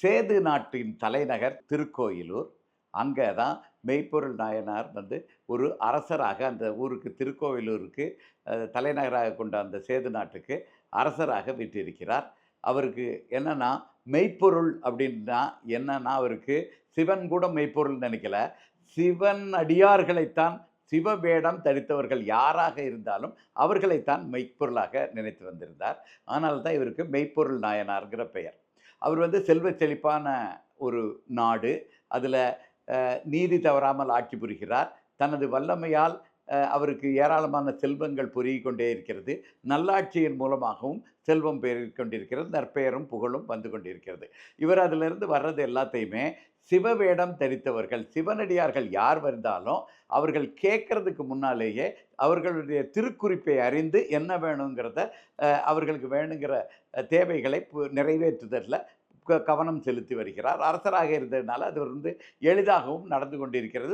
சேது நாட்டின் தலைநகர் திருக்கோயிலூர். அங்கே தான் மெய்ப்பொருள் நாயனார் ஒரு அரசராக அந்த ஊருக்கு திருக்கோவிலூருக்கு தலைநகராக கொண்ட அந்த சேது நாட்டுக்கு அரசராக வீற்றிருக்கிறார். அவருக்கு என்னன்னா, மெய்ப்பொருள் அப்படின்னா என்னன்னா, அவருக்கு சிவன் கூட மெய்ப்பொருள்னு நெனைக்கல. சிவன் அடியார்களைத்தான் சிவவேடம் தரித்தவர்கள் யாராக இருந்தாலும் அவர்களைத்தான் மெய்ப்பொருளாக நினைத்து வந்திருந்தார். அதனால தான் இவருக்கு மெய்ப்பொருள் நாயனார்ங்கிற பெயர். அவர் செல்வச் செழிப்பான ஒரு நாடு. அதில நீதி தவறாமல் ஆட்சி புரிகிறார். தனது வல்லமையால் அவருக்கு ஏராளமான செல்வங்கள் பொருகிக் கொண்டே இருக்கிறது. நல்லாட்சியின் மூலமாகவும் செல்வம் பெருகிக் கொண்டிருக்கிறது. நற்பெயரும், புகழும் வந்து கொண்டிருக்கிறது. இவர் அதிலிருந்து வர்றது எல்லாத்தையுமே சிவவேடம் தரித்தவர்கள், சிவனடியார்கள் யார் வந்தாலும் அவர்கள் கேட்கறதுக்கு முன்னாலேயே அவர்களுடைய திருக்குறிப்பை அறிந்து என்ன வேணுங்கிறத அவர்களுக்கு வேணுங்கிற தேவைகளை நிறைவேற்றுதல்ல கவனம் செலுத்தி வருகிறார். அரசராக இருந்ததுனால அது எளிதாகவும் நடந்து கொண்டிருக்கிறது.